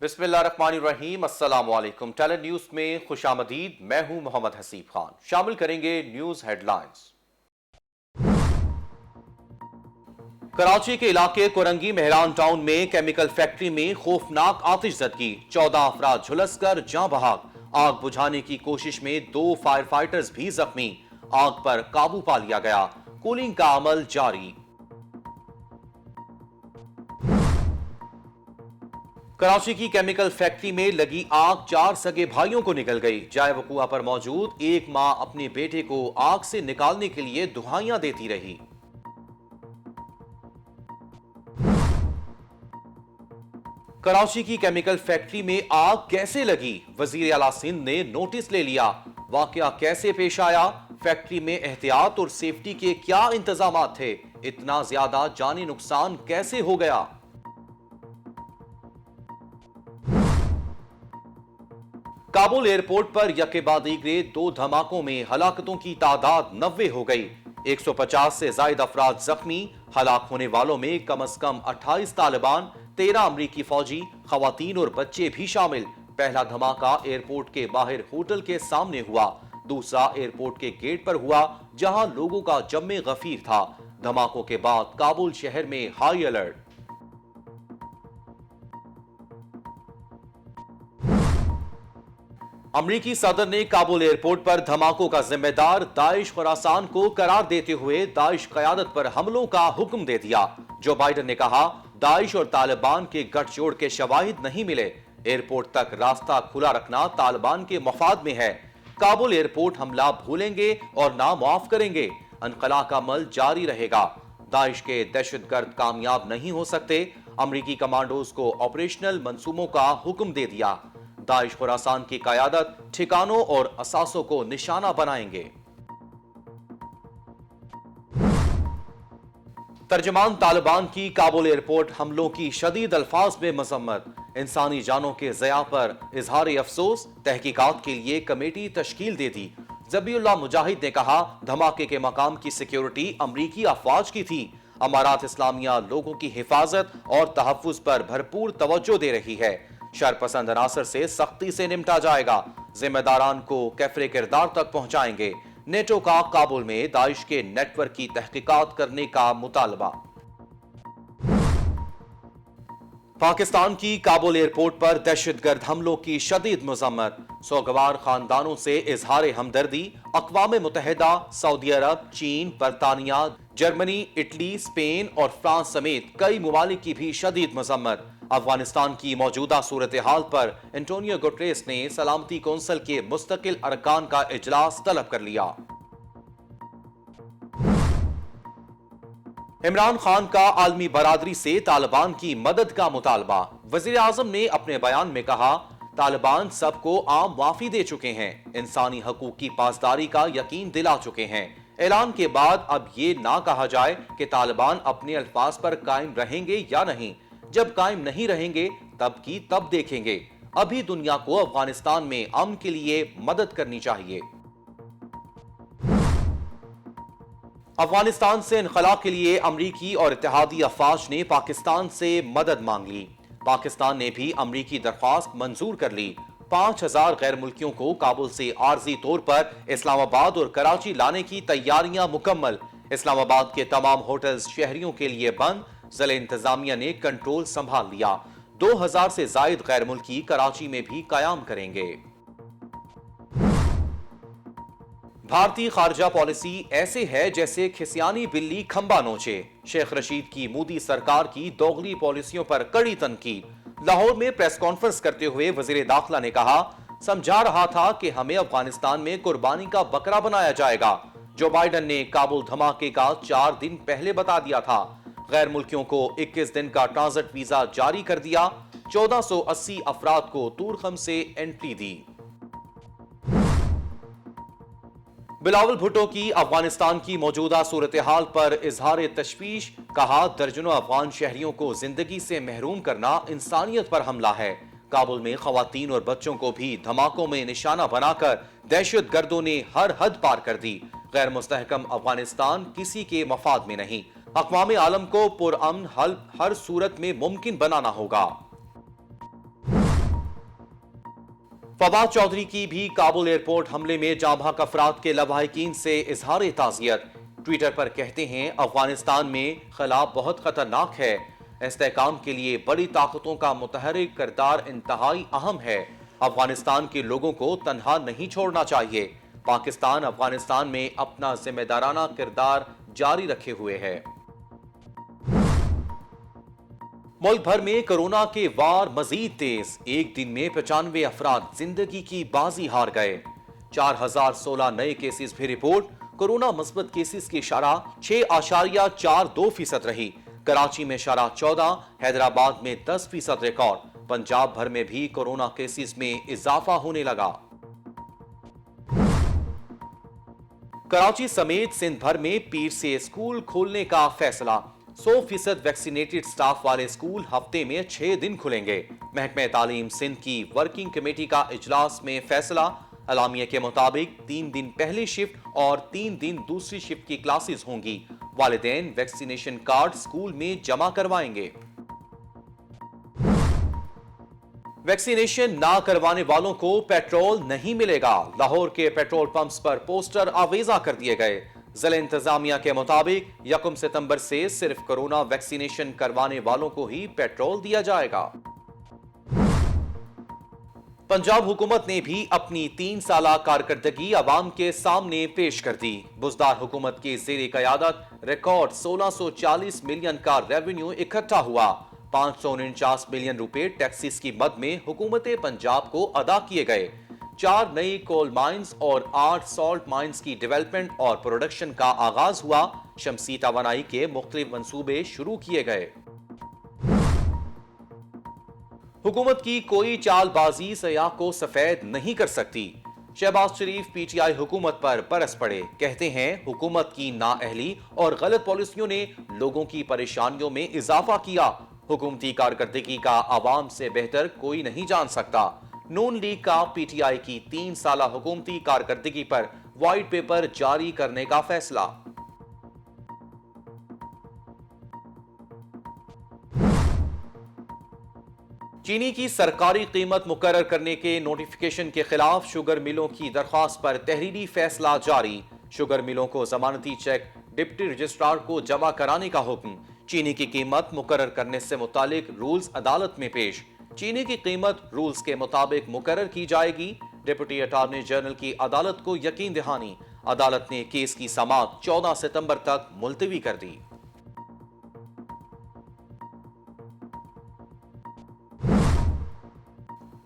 بسم اللہ الرحمن الرحیم، السلام علیکم۔ ٹیلنٹ نیوز میں خوش آمدید۔ میں ہوں محمد حسیب خان۔ شامل کریں گے نیوز ہیڈ لائنز۔ کراچی کے علاقے کورنگی مہران ٹاؤن میں کیمیکل فیکٹری میں خوفناک آتش زدگی، 14 افراد جھلس کر جاں بحق۔ آگ بجھانے کی کوشش میں 2 فائر فائٹرز بھی زخمی۔ آگ پر قابو پا لیا گیا۔ کولنگ کا عمل جاری۔ کراچی کی کیمیکل فیکٹری میں لگی آگ 4 سگے بھائیوں کو نگل گئی۔ جائے وقوع پر موجود ایک ماں اپنے بیٹے کو آگ سے نکالنے کے لیے دہائیاں دیتی رہی۔ کراچی کی کیمیکل فیکٹری میں آگ کیسے لگی؟ وزیر اعلیٰ سندھ نے نوٹس لے لیا۔ واقعہ کیسے پیش آیا؟ فیکٹری میں احتیاط اور سیفٹی کے کیا انتظامات تھے؟ اتنا زیادہ جانی نقصان کیسے ہو گیا؟ کابل ایئرپورٹ پر یکے بعد دیگرے 2 دھماکوں میں ہلاکتوں کی تعداد 90 ہو گئی۔ 150 سے زائد افراد زخمی۔ ہلاک ہونے والوں میں کم از کم 28 طالبان، 13 امریکی فوجی، خواتین اور بچے بھی شامل۔ پہلا دھماکہ ایئرپورٹ کے باہر ہوٹل کے سامنے ہوا۔ دوسرا ایئرپورٹ کے گیٹ پر ہوا جہاں لوگوں کا جم غفیر تھا۔ دھماکوں کے بعد کابل شہر میں ہائی الرٹ۔ امریکی صدر نے کابل ایئرپورٹ پر دھماکوں کا ذمہ دار داعش خراسان کو قرار دیتے ہوئے داعش قیادت پر حملوں کا حکم دے دیا۔ جو بائیڈن نے کہا، داعش اور طالبان کے گٹھ جوڑ کے شواہد نہیں ملے۔ ایئرپورٹ تک راستہ کھلا رکھنا طالبان کے مفاد میں ہے۔ کابل ایئرپورٹ حملہ بھولیں گے اور نہ معاف کریں گے۔ انخلا کا عمل جاری رہے گا۔ داعش کے دہشت گرد کامیاب نہیں ہو سکتے۔ امریکی کمانڈوز کو آپریشنل منصوبوں کا حکم دے دیا۔ داعش خراسان کی قیادت ٹھکانوں اور اثاثوں کو نشانہ بنائیں گے۔ ترجمان طالبان کی کابل ایئرپورٹ حملوں کی شدید الفاظ میں مذمت۔ انسانی جانوں کے ضیاع پر اظہار افسوس۔ تحقیقات کے لیے کمیٹی تشکیل دے دی۔ ذبیح اللہ مجاہد نے کہا، دھماکے کے مقام کی سیکیورٹی امریکی افواج کی تھی۔ امارات اسلامیہ لوگوں کی حفاظت اور تحفظ پر بھرپور توجہ دے رہی ہے۔ شرپسند عناصر سے سختی سے نمٹا جائے گا۔ ذمہ داران کو کیفر کردار تک پہنچائیں گے۔ نیٹو کا کابل میں داعش کے نیٹ ورک کی تحقیقات کرنے کا مطالبہ۔ پاکستان کی کابل ایئرپورٹ پر دہشت گرد حملوں کی شدید مذمت۔ سوگوار خاندانوں سے اظہار ہمدردی۔ اقوام متحدہ، سعودی عرب، چین، برطانیہ، جرمنی، اٹلی، اسپین اور فرانس سمیت کئی ممالک کی بھی شدید مذمت۔ افغانستان کی موجودہ صورتحال پر انٹونیو گٹریس نے سلامتی کونسل کے مستقل ارکان کا اجلاس طلب کر لیا۔ عمران خان کا عالمی برادری سے طالبان کی مدد کا مطالبہ۔ وزیر اعظم نے اپنے بیان میں کہا، طالبان سب کو عام معافی دے چکے ہیں، انسانی حقوق کی پاسداری کا یقین دلا چکے ہیں۔ اعلان کے بعد اب یہ نہ کہا جائے کہ طالبان اپنے الفاظ پر قائم رہیں گے یا نہیں۔ جب قائم نہیں رہیں گے تب کی تب دیکھیں گے۔ ابھی دنیا کو افغانستان میں امن کے لیے مدد کرنی چاہیے۔ افغانستان سے انخلا کے لیے امریکی اور اتحادی افواج نے پاکستان سے مدد مانگ لی۔ پاکستان نے بھی امریکی درخواست منظور کر لی۔ 5000 غیر ملکیوں کو کابل سے عارضی طور پر اسلام آباد اور کراچی لانے کی تیاریاں مکمل۔ اسلام آباد کے تمام ہوٹلز شہریوں کے لیے بند۔ ضلع انتظامیہ نے کنٹرول سنبھال لیا۔ 2000 سے زائد غیر ملکی کراچی میں بھی قیام کریں گے۔ بھارتی خارجہ پالیسی ایسے ہے جیسے کھسیانی بلی کھمبا نوچے۔ شیخ رشید کی مودی سرکار کی دوغلی پالیسیوں پر کڑی تنقید۔ لاہور میں پریس کانفرنس کرتے ہوئے وزیر داخلہ نے کہا، سمجھا رہا تھا کہ ہمیں افغانستان میں قربانی کا بکرا بنایا جائے گا۔ جو بائیڈن نے کابل دھماکے کا 4 دن پہلے بتا دیا تھا۔ غیر ملکیوں کو 21 دن کا ٹرانزٹ ویزا جاری کر دیا۔ 1480 افراد کو تورخم سے انٹری دی۔ بلاول بھٹو کی افغانستان کی موجودہ صورتحال پر اظہار تشویش۔ کہا، درجنوں افغان شہریوں کو زندگی سے محروم کرنا انسانیت پر حملہ ہے۔ کابل میں خواتین اور بچوں کو بھی دھماکوں میں نشانہ بنا کر دہشت گردوں نے ہر حد پار کر دی۔ غیر مستحکم افغانستان کسی کے مفاد میں نہیں۔ اقوام عالم کو پرامن حل ہر صورت میں ممکن بنانا ہوگا۔ फवाद चौधरी की भी काबुल एयरपोर्ट हमले में जाँ बहक अफराद के लवाहिकीन से इजहार ताज़ियत। ट्विटर पर कहते हैं अफगानिस्तान में खिलाफ बहुत खतरनाक है, इस्तेहकाम के लिए बड़ी ताकतों का मुतहरिक किरदार इंतहाई अहम है। अफगानिस्तान के लोगों को तन्हा नहीं छोड़ना चाहिए। पाकिस्तान अफगानिस्तान में अपना जिम्मेदाराना किरदार जारी रखे हुए है। मुल्क भर में कोरोना के वार मजीद तेज, एक दिन में 95 अफराद जिंदगी की बाजी हार गए। 4016 नए केसेस भी रिपोर्ट। कोरोना मुस्बत केसेस की शरह 6.42% रही। कराची में शरह 14, हैदराबाद में 10% रिकॉर्ड। पंजाब भर में भी कोरोना केसेस में इजाफा होने लगा। कराची समेत सिंध भर में पीर से स्कूल खोलने का फैसला। 100% वैक्सीनेटेड स्टाफ वाले स्कूल हफ्ते में 6 दिन खुलेंगे। महकमे तालीम सिंध की वर्किंग कमेटी का इजलास में फैसला। अलामिया के मुताबिक 3 दिन पहली शिफ्ट और 3 दिन दूसरी शिफ्ट की क्लासेस होंगी। वालिदैन वैक्सीनेशन कार्ड स्कूल में जमा करवाएंगे। वैक्सीनेशन ना करवाने वालों को पेट्रोल नहीं मिलेगा। लाहौर के पेट्रोल पंप्स पर पोस्टर आवेजा कर दिए गए। जिला इंतजामिया के मुताबिक 1 सितंबर से सिर्फ कोरोना वैक्सीनेशन करवाने वालों को ही पेट्रोल दिया जाएगा। पंजाब हुकूमत ने भी अपनी 3 साला कारकर्दगी अवाम के सामने पेश कर दी। बुजदार हुकूमत की ज़ेरे क़यादत रिकॉर्ड 1640 मिलियन का रेवेन्यू इकट्ठा हुआ। 549 मिलियन रुपए टैक्सेस की मद में हुकूमत पंजाब को अदा किए गए। 4 नई कोल माइंस और 8 सॉल्ट माइंस की डेवलपमेंट और प्रोडक्शन का आगाज हुआ। शमसी तवानाई के मुख्तलिफ मंसूबे शुरू किए गए। हुकूमत की कोई चालबाजी सयाह को सफेद नहीं कर सकती। शहबाज शरीफ पीटीआई हुकूमत पर बरस पड़े। कहते हैं हुकूमत की नाअहली और गलत पॉलिसियों ने लोगों की परेशानियों में इजाफा किया। हुकूमती कारकर्दगी का आवाम से बेहतर कोई नहीं जान सकता। नून लीग का पीटीआई की 3 साला हुकूमती कारकर्दगी पर व्हाइट पेपर जारी करने का फैसला। चीनी की सरकारी कीमत मुकर्रर करने के नोटिफिकेशन के खिलाफ शुगर मिलों की दरख्वास्त पर तहरीरी फैसला जारी। शुगर मिलों को जमानती चेक डिप्टी रजिस्ट्रार को जमा कराने का हुक्म। चीनी की कीमत मुकर्रर करने से मुतालिक रूल्स अदालत में पेश। चीनी की कीमत रूल्स के मुताबिक मुकर्रर की जाएगी। डिप्टी अटॉर्नी जनरल की अदालत को यकीन दहानी। अदालत ने केस की समाअत 14 सितंबर तक मुलतवी कर दी।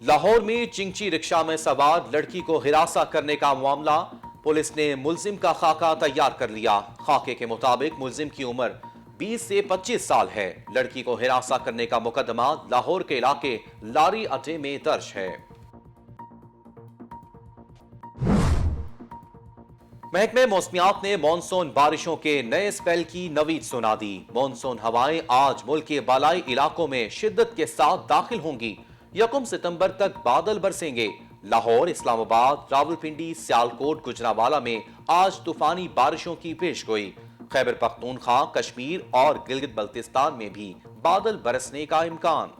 लाहौर में चिंची रिक्शा में सवार लड़की को हिरासा करने का मामला। पुलिस ने मुलजिम का खाका तैयार कर लिया। खाके के मुताबिक मुलजिम की उम्र 20 से 25 साल है। लड़की को हिरासा करने का मुकदमा लाहौर के इलाके लारी अड्डे में दर्ज है। महकमे मौसमियात ने मॉनसून बारिशों के नए स्पेल की नवीद सुना दी। मॉनसून हवाएं आज मुल्क के बालाई इलाकों में शिद्दत के साथ दाखिल होंगी। 1 सितंबर तक बादल बरसेंगे। लाहौर, इस्लामाबाद, रावलपिंडी, सियालकोट, गुजरांवाला में आज तूफानी बारिशों की पेशगोई। खैबर पख्तूनख्वा, कश्मीर और गिलगित बल्तिस्तान में भी बादल बरसने का इम्कान।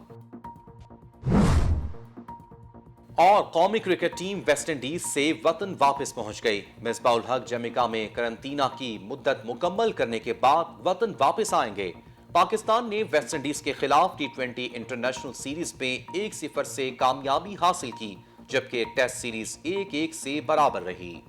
और कौमी क्रिकेट टीम वेस्ट इंडीज से वतन वापस पहुंच गई। मिसबाउल हक जमैका में करंतना की मुद्दत मुकम्मल करने के बाद वतन वापस आएंगे। पाकिस्तान ने वेस्ट इंडीज के खिलाफ T20 इंटरनेशनल सीरीज में 1-0 से कामयाबी हासिल की, जबकि टेस्ट सीरीज 1-1 से बराबर रही।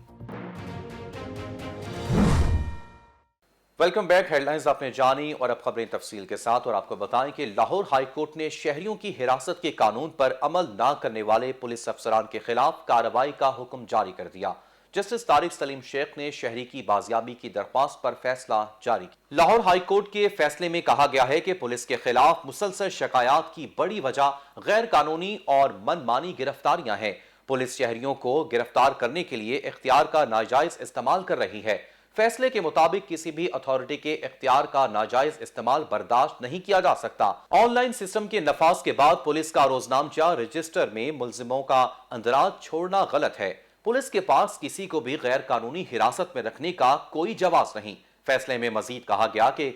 Welcome back. हेडलाइंस आपने जानी और अब खबरें तफसील के साथ। और आपको बताएं कि लाहौर हाई कोर्ट ने शहरियों की हिरासत के कानून पर अमल न करने वाले पुलिस अफसरान के खिलाफ कार्रवाई का हुक्म जारी कर दिया। जस्टिस तारिक सलीम शेख ने शहरी की बाजियाबी की दरख्वास्त पर फैसला जारी किया। लाहौर हाई कोर्ट के फैसले में कहा गया है कि पुलिस के खिलाफ मुसलसल शिकायत की बड़ी वजह गैर कानूनी और मनमानी गिरफ्तारियां हैं। पुलिस शहरियों को गिरफ्तार करने के लिए इख्तियार का नाजायज इस्तेमाल कर रही है। फैसले के मुताबिक किसी भी अथॉरिटी के इख्तियार का नाजायज इस्तेमाल बर्दाश्त नहीं किया जा सकता। ऑनलाइन सिस्टम के नफाज के बाद पुलिस का रोजनामचा रजिस्टर में मुलजिमों का अंदराज छोड़ना गलत है। पुलिस के पास किसी को भी गैर कानूनी हिरासत में रखने का कोई जवाब नहीं। फैसले में मजीद कहा गया कि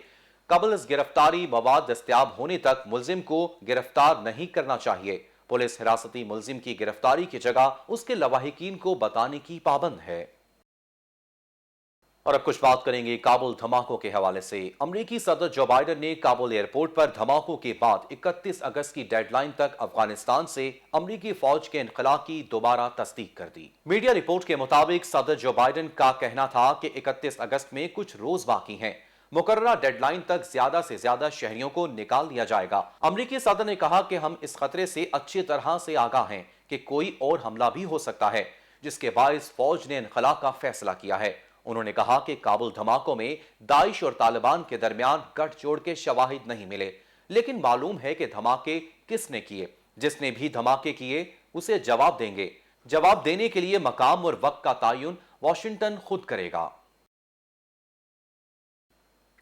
कबल गिरफ्तारी मवाद दस्तयाब होने तक मुलजिम को गिरफ्तार नहीं करना चाहिए। पुलिस हिरासती मुलजिम की गिरफ्तारी की जगह उसके लवाहिकीन को बताने की पाबंद है। और अब कुछ बात करेंगे काबुल धमाकों के हवाले से। अमरीकी सदर जो बाइडन ने काबुल एयरपोर्ट पर धमाकों के बाद 31 अगस्त की डेडलाइन तक अफगानिस्तान से अमरीकी फौज के इनखला की दोबारा तस्दीक कर दी। मीडिया रिपोर्ट के मुताबिक सदर जो बाइडन का कहना था कि 31 अगस्त में कुछ रोज बाकी हैं। मुकर्ररा डेडलाइन तक ज्यादा से ज्यादा शहरियों को निकाल दिया जाएगा। अमरीकी सदर ने कहा कि हम इस खतरे से अच्छी तरह से आगाह हैं कि कोई और हमला भी हो सकता है, जिसके बायस फौज ने इनखला का फैसला किया है। उन्होंने कहा कि काबुल धमाकों में दाइश और तालिबान के दरमियान गठजोड़ के शवाहिद नहीं मिले, लेकिन मालूम है कि धमाके किसने किए। जिसने भी धमाके किए उसे जवाब देंगे। जवाब देने के लिए मकाम और वक्त का तयन वाशिंगटन खुद करेगा।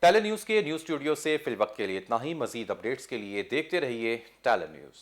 टेली न्यूज के न्यूज स्टूडियो से फिल वक्त के लिए इतना ही। मजीद अपडेट्स के लिए देखते रहिए टेली न्यूज।